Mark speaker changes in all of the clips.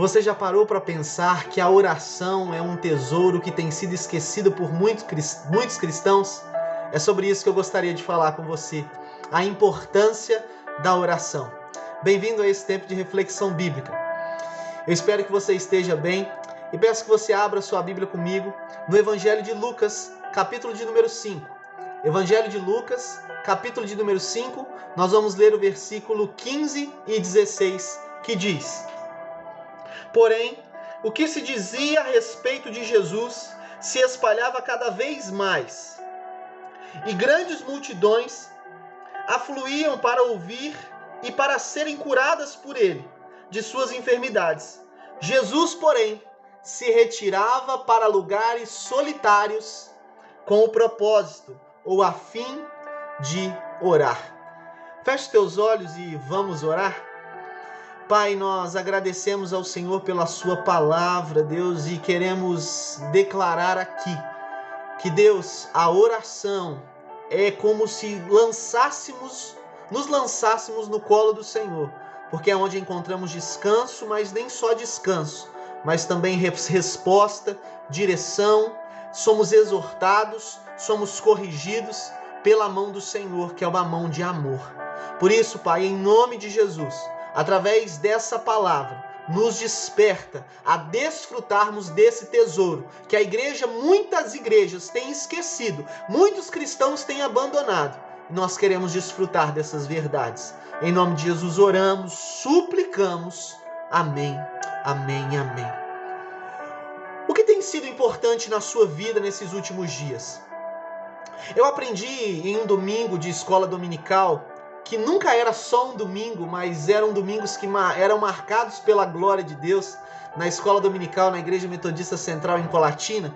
Speaker 1: Você já parou para pensar que a oração é um tesouro que tem sido esquecido por muitos cristãos? É sobre isso que eu gostaria de falar com você. A importância da oração. Bem-vindo a esse tempo de reflexão bíblica. Eu espero que você esteja bem e peço que você abra sua Bíblia comigo no Evangelho de Lucas, capítulo de número 5. Evangelho de Lucas, capítulo de número 5, nós vamos ler o versículo 15 e 16, que diz: Porém, o que se dizia a respeito de Jesus se espalhava cada vez mais, e grandes multidões afluíam para ouvir e para serem curadas por ele de suas enfermidades. Jesus, porém, se retirava para lugares solitários com o propósito ou a fim de orar. Feche teus olhos e vamos orar. Pai, nós agradecemos ao Senhor pela sua palavra, Deus, e queremos declarar aqui que, Deus, a oração é como se nos lançássemos no colo do Senhor, porque é onde encontramos descanso, mas nem só descanso, mas também resposta, direção, somos exortados, somos corrigidos pela mão do Senhor, que é uma mão de amor. Por isso, Pai, em nome de Jesus, através dessa palavra, nos desperta a desfrutarmos desse tesouro que muitas igrejas têm esquecido, muitos cristãos têm abandonado. Nós queremos desfrutar dessas verdades. Em nome de Jesus oramos, suplicamos. Amém, amém, amém. O que tem sido importante na sua vida nesses últimos dias? Eu aprendi em um domingo de escola dominical que nunca era só um domingo, mas eram domingos que eram marcados pela glória de Deus, na escola dominical, na Igreja Metodista Central em Colatina,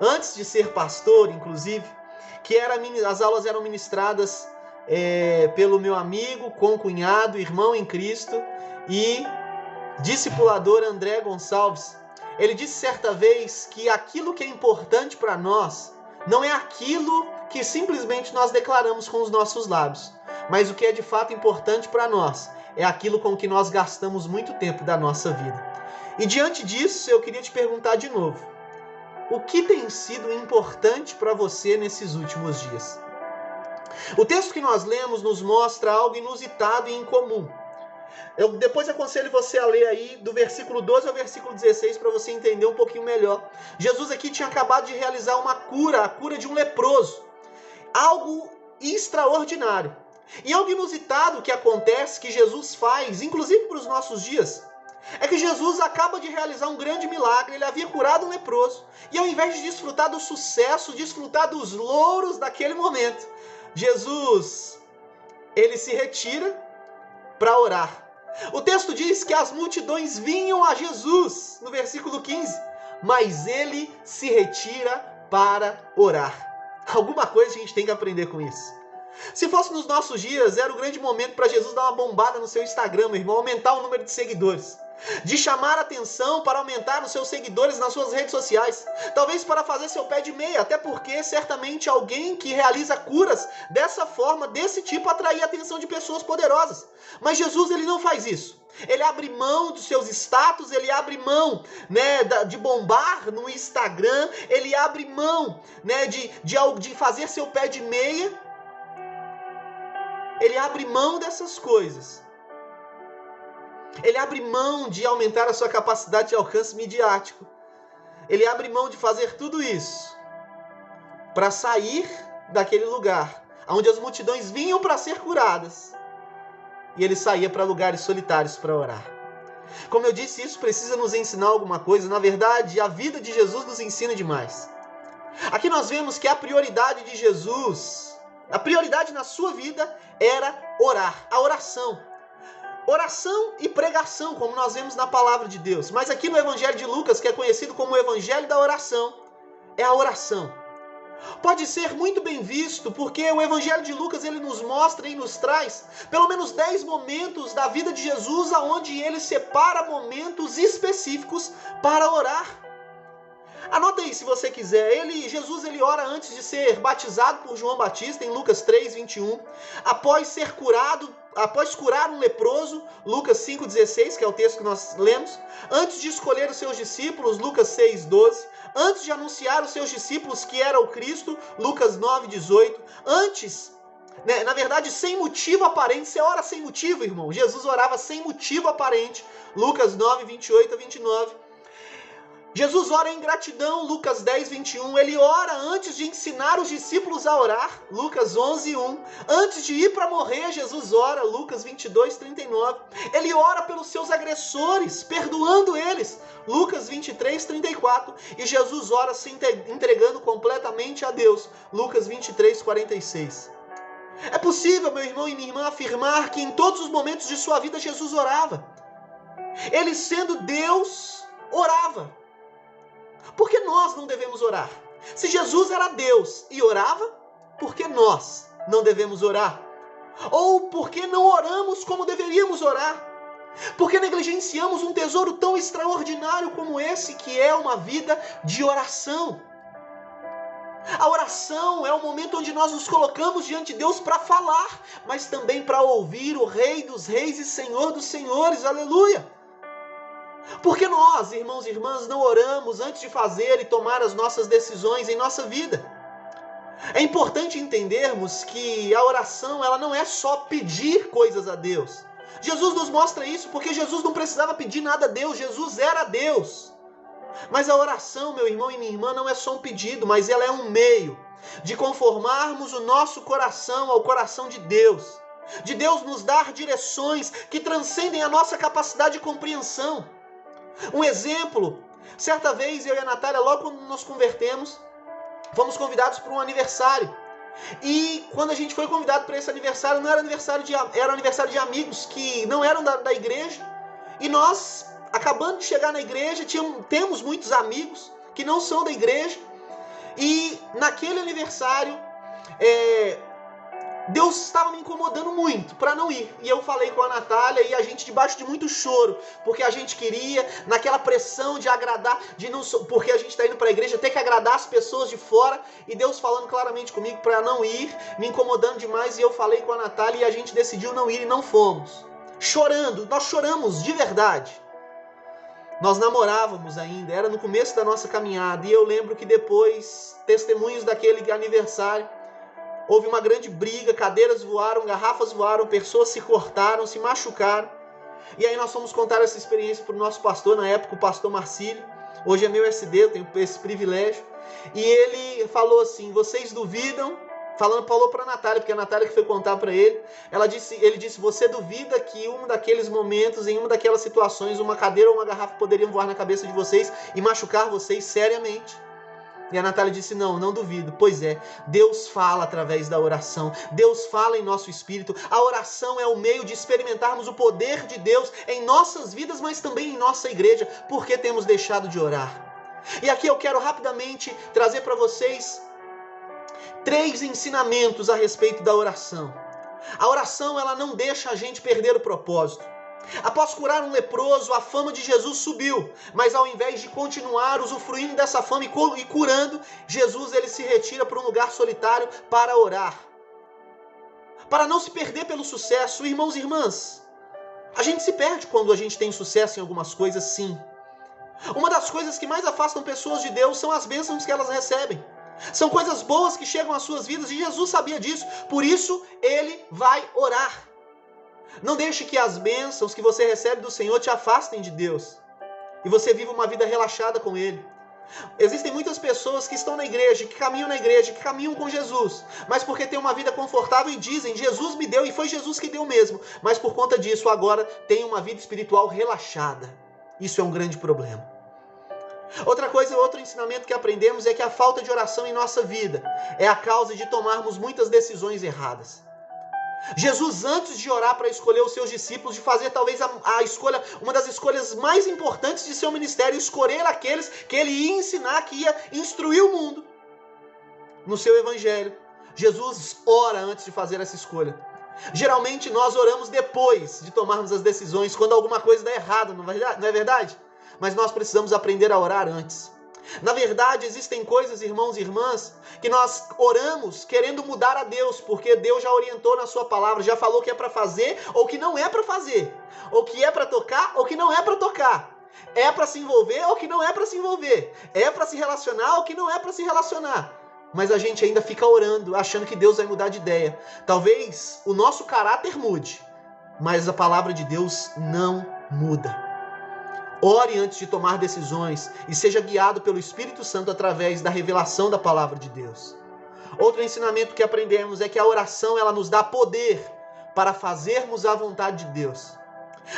Speaker 1: antes de ser pastor, inclusive, as aulas eram ministradas pelo meu amigo, concunhado, irmão em Cristo e discipulador André Gonçalves. Ele disse certa vez que aquilo que é importante para nós não é aquilo que simplesmente nós declaramos com os nossos lábios, mas o que é de fato importante para nós é aquilo com que nós gastamos muito tempo da nossa vida. E diante disso, eu queria te perguntar de novo: o que tem sido importante para você nesses últimos dias? O texto que nós lemos nos mostra algo inusitado e incomum. Eu depois aconselho você a ler aí do versículo 12 ao versículo 16 para você entender um pouquinho melhor. Jesus aqui tinha acabado de realizar uma cura, a cura de um leproso. Algo extraordinário. E algo inusitado que acontece, que Jesus faz, inclusive para os nossos dias, é que Jesus acaba de realizar um grande milagre. Ele havia curado um leproso. E ao invés de desfrutar do sucesso, desfrutar dos louros daquele momento, Jesus, ele se retira para orar. O texto diz que as multidões vinham a Jesus, no versículo 15, mas ele se retira para orar. Alguma coisa a gente tem que aprender com isso. Se fosse nos nossos dias, era o grande momento para Jesus dar uma bombada no seu Instagram, meu irmão, aumentar o número de seguidores, de chamar a atenção para aumentar os seus seguidores nas suas redes sociais, talvez para fazer seu pé de meia, até porque certamente alguém que realiza curas dessa forma, desse tipo, atrair a atenção de pessoas poderosas. Mas Jesus, ele não faz isso. Ele abre mão dos seus status, ele abre mão, de bombar no Instagram, ele abre mão, de fazer seu pé de meia. Ele abre mão dessas coisas. Ele abre mão de aumentar a sua capacidade de alcance midiático. Ele abre mão de fazer tudo isso para sair daquele lugar onde as multidões vinham para ser curadas. E ele saía para lugares solitários para orar. Como eu disse, isso precisa nos ensinar alguma coisa. Na verdade, a vida de Jesus nos ensina demais. Aqui nós vemos que a prioridade de Jesus, a prioridade na sua vida era orar, a oração. Oração e pregação, como nós vemos na palavra de Deus. Mas aqui no Evangelho de Lucas, que é conhecido como o Evangelho da Oração, é a oração. Pode ser muito bem visto, porque o Evangelho de Lucas ele nos mostra e nos traz pelo menos 10 momentos da vida de Jesus, onde ele separa momentos específicos para orar. Anota aí se você quiser. Jesus ora antes de ser batizado por João Batista, em Lucas 3, 21. Após curar um leproso, Lucas 5,16, que é o texto que nós lemos. Antes de escolher os seus discípulos, Lucas 6, 12. Antes de anunciar os seus discípulos que era o Cristo, Lucas 9, 18. Antes, na verdade, sem motivo aparente. Você ora sem motivo, irmão? Jesus orava sem motivo aparente, Lucas 9, 28 a 29. Jesus ora em gratidão, Lucas 10, 21. Ele ora antes de ensinar os discípulos a orar, Lucas 11, 1. Antes de ir para morrer, Jesus ora, Lucas 22, 39. Ele ora pelos seus agressores, perdoando eles, Lucas 23, 34. E Jesus ora se entregando completamente a Deus, Lucas 23, 46. É possível, meu irmão e minha irmã, afirmar que em todos os momentos de sua vida Jesus orava. Ele, sendo Deus, orava. Por que nós não devemos orar? Se Jesus era Deus e orava, por que nós não devemos orar? Ou por que não oramos como deveríamos orar? Por que negligenciamos um tesouro tão extraordinário como esse, que é uma vida de oração? A oração é o momento onde nós nos colocamos diante de Deus para falar, mas também para ouvir o Rei dos Reis e Senhor dos Senhores. Aleluia! Porque nós, irmãos e irmãs, não oramos antes de fazer e tomar as nossas decisões em nossa vida? É importante entendermos que a oração, ela não é só pedir coisas a Deus. Jesus nos mostra isso porque Jesus não precisava pedir nada a Deus, Jesus era Deus. Mas a oração, meu irmão e minha irmã, não é só um pedido, mas ela é um meio de conformarmos o nosso coração ao coração de Deus nos dar direções que transcendem a nossa capacidade de compreensão. Um exemplo, certa vez eu e a Natália, logo quando nos convertemos, fomos convidados para um aniversário. E quando a gente foi convidado para esse aniversário, não era aniversário era aniversário de amigos que não eram da igreja. E nós, acabando de chegar na igreja, temos muitos amigos que não são da igreja. E naquele aniversário, Deus estava me incomodando muito para não ir. E eu falei com a Natália e a gente, debaixo de muito choro, porque a gente queria, naquela pressão de agradar, porque a gente está indo para a igreja, ter que agradar as pessoas de fora, e Deus falando claramente comigo para não ir, me incomodando demais, e eu falei com a Natália e a gente decidiu não ir e não fomos. Chorando, nós choramos de verdade. Nós namorávamos ainda, era no começo da nossa caminhada, e eu lembro que depois, testemunhos daquele aniversário, houve uma grande briga, cadeiras voaram, garrafas voaram, pessoas se cortaram, se machucaram. E aí nós fomos contar essa experiência para o nosso pastor, na época o pastor Marcílio. Hoje é meu SD, eu tenho esse privilégio. E ele falou assim, vocês duvidam? Falou para a Natália, porque a Natália que foi contar para ele. Ele disse, você duvida que um daqueles momentos, em uma daquelas situações, uma cadeira ou uma garrafa poderiam voar na cabeça de vocês e machucar vocês seriamente? E a Natália disse, não duvido. Pois é, Deus fala através da oração. Deus fala em nosso espírito. A oração é o meio de experimentarmos o poder de Deus em nossas vidas, mas também em nossa igreja. Por que temos deixado de orar? E aqui eu quero rapidamente trazer para vocês 3 ensinamentos a respeito da oração. A oração, ela não deixa a gente perder o propósito. Após curar um leproso, a fama de Jesus subiu, mas ao invés de continuar usufruindo dessa fama e curando, Jesus ele se retira para um lugar solitário para orar. Para não se perder pelo sucesso, irmãos e irmãs, a gente se perde quando a gente tem sucesso em algumas coisas, sim. Uma das coisas que mais afastam pessoas de Deus são as bênçãos que elas recebem. São coisas boas que chegam às suas vidas e Jesus sabia disso, por isso ele vai orar. Não deixe que as bênçãos que você recebe do Senhor te afastem de Deus e você viva uma vida relaxada com Ele. Existem muitas pessoas que estão na igreja, que caminham na igreja, que caminham com Jesus, mas porque têm uma vida confortável e dizem, Jesus me deu e foi Jesus que deu mesmo, mas por conta disso agora tem uma vida espiritual relaxada. Isso é um grande problema. Outro ensinamento que aprendemos é que a falta de oração em nossa vida é a causa de tomarmos muitas decisões erradas. Jesus, antes de orar para escolher os seus discípulos, de fazer talvez uma das escolhas mais importantes de seu ministério, escolher aqueles que ele ia ensinar, que ia instruir o mundo no seu evangelho. Jesus ora antes de fazer essa escolha. Geralmente nós oramos depois de tomarmos as decisões, quando alguma coisa dá errado, não é verdade? Mas nós precisamos aprender a orar antes. Na verdade, existem coisas, irmãos e irmãs, que nós oramos querendo mudar a Deus, porque Deus já orientou na sua palavra, já falou que é para fazer ou que não é para fazer, ou que é para tocar ou que não é para tocar, é para se envolver ou que não é para se envolver, é para se relacionar ou que não é para se relacionar. Mas a gente ainda fica orando, achando que Deus vai mudar de ideia. Talvez o nosso caráter mude, mas a palavra de Deus não muda. Ore antes de tomar decisões e seja guiado pelo Espírito Santo através da revelação da palavra de Deus. Outro ensinamento que aprendemos é que a oração ela nos dá poder para fazermos a vontade de Deus.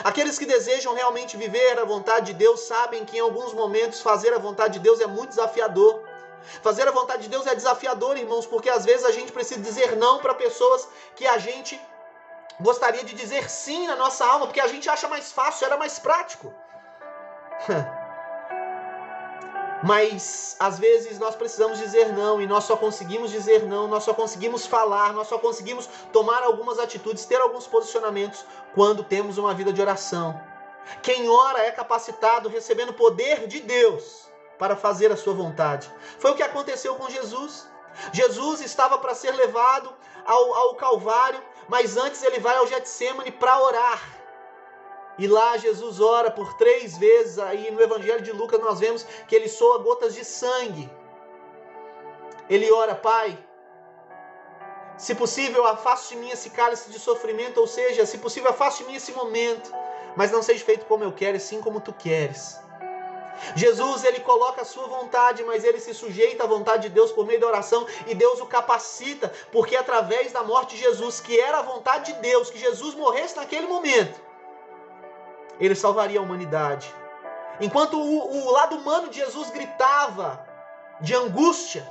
Speaker 1: Aqueles que desejam realmente viver a vontade de Deus sabem que em alguns momentos fazer a vontade de Deus é muito desafiador. Fazer a vontade de Deus é desafiador, irmãos, porque às vezes a gente precisa dizer não para pessoas que a gente gostaria de dizer sim na nossa alma, porque a gente acha mais fácil, era mais prático. Mas às vezes nós precisamos dizer não, e nós só conseguimos dizer não, nós só conseguimos falar, nós só conseguimos tomar algumas atitudes, ter alguns posicionamentos quando temos uma vida de oração. Quem ora é capacitado, recebendo o poder de Deus para fazer a sua vontade. Foi o que aconteceu com Jesus. Jesus estava para ser levado ao Calvário, mas antes ele vai ao Getsêmani para orar. E lá Jesus ora por 3 vezes, aí no Evangelho de Lucas nós vemos que ele soa gotas de sangue. Ele ora: Pai, se possível afaste de mim esse cálice de sofrimento, ou seja, se possível afaste de mim esse momento, mas não seja feito como eu quero, e sim como tu queres. Jesus, ele coloca a sua vontade, mas ele se sujeita à vontade de Deus por meio da oração, e Deus o capacita, porque através da morte de Jesus, que era a vontade de Deus, que Jesus morresse naquele momento, ele salvaria a humanidade. Enquanto o lado humano de Jesus gritava de angústia,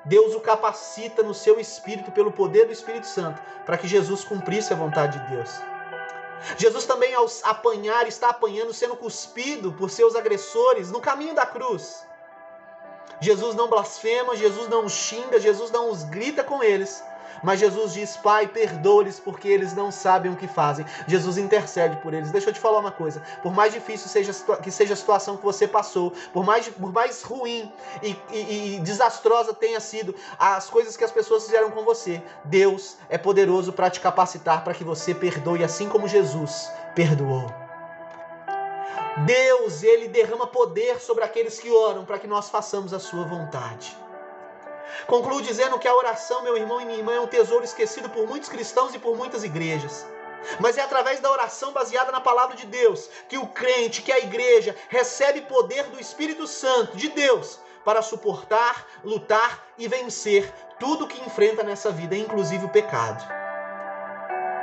Speaker 1: Deus o capacita no seu espírito, pelo poder do Espírito Santo, para que Jesus cumprisse a vontade de Deus. Jesus também, ao apanhar, está apanhando, sendo cuspido por seus agressores no caminho da cruz. Jesus não blasfema, Jesus não os xinga, Jesus não os grita com eles, mas Jesus diz: Pai, perdoa-lhes porque eles não sabem o que fazem. Jesus intercede por eles. Deixa eu te falar uma coisa: por mais difícil que seja a situação que você passou, por mais ruim e desastrosa tenha sido as coisas que as pessoas fizeram com você, Deus é poderoso para te capacitar para que você perdoe, assim como Jesus perdoou. Deus, ele derrama poder sobre aqueles que oram para que nós façamos a sua vontade. Concluo dizendo que a oração, meu irmão e minha irmã, é um tesouro esquecido por muitos cristãos e por muitas igrejas. Mas é através da oração baseada na palavra de Deus que o crente, que a igreja, recebe poder do Espírito Santo de Deus para suportar, lutar e vencer tudo que enfrenta nessa vida, inclusive o pecado.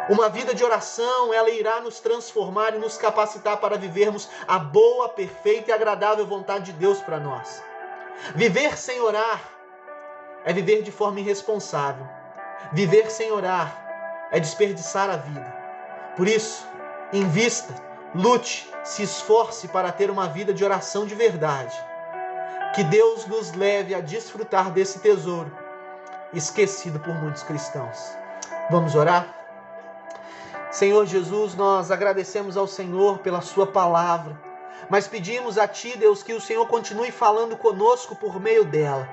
Speaker 1: Uma vida de oração, ela irá nos transformar e nos capacitar para vivermos a boa, perfeita e agradável vontade de Deus para nós. Viver sem orar é viver de forma irresponsável. Viver sem orar é desperdiçar a vida. Por isso, invista, lute, se esforce para ter uma vida de oração de verdade. Que Deus nos leve a desfrutar desse tesouro, esquecido por muitos cristãos. Vamos orar? Senhor Jesus, nós agradecemos ao Senhor pela sua palavra, mas pedimos a Ti, Deus, que o Senhor continue falando conosco por meio dela.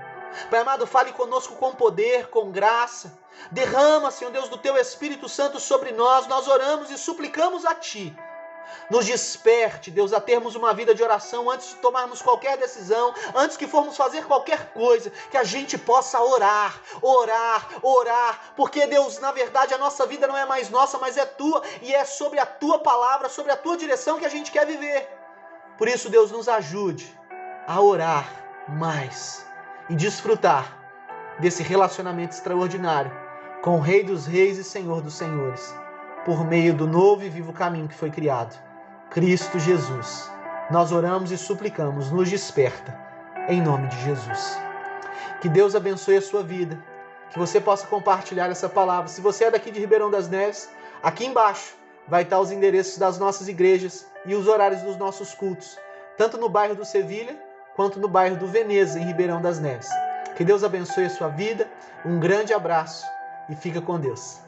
Speaker 1: Pai amado, fale conosco com poder, com graça. Derrama, Senhor Deus, do Teu Espírito Santo sobre nós. Nós oramos e suplicamos a Ti. Nos desperte, Deus, a termos uma vida de oração antes de tomarmos qualquer decisão, antes que formos fazer qualquer coisa, que a gente possa orar, porque, Deus, na verdade, a nossa vida não é mais nossa, mas é Tua, e é sobre a Tua palavra, sobre a Tua direção que a gente quer viver. Por isso, Deus, nos ajude a orar mais e desfrutar desse relacionamento extraordinário com o Rei dos Reis e Senhor dos Senhores, por meio do novo e vivo caminho que foi criado, Cristo Jesus. Nós oramos e suplicamos, nos desperta, em nome de Jesus. Que Deus abençoe a sua vida, que você possa compartilhar essa palavra. Se você é daqui de Ribeirão das Neves, aqui embaixo vai estar os endereços das nossas igrejas e os horários dos nossos cultos, tanto no bairro do Sevilha, quanto no bairro do Veneza, em Ribeirão das Neves. Que Deus abençoe a sua vida, um grande abraço e fica com Deus.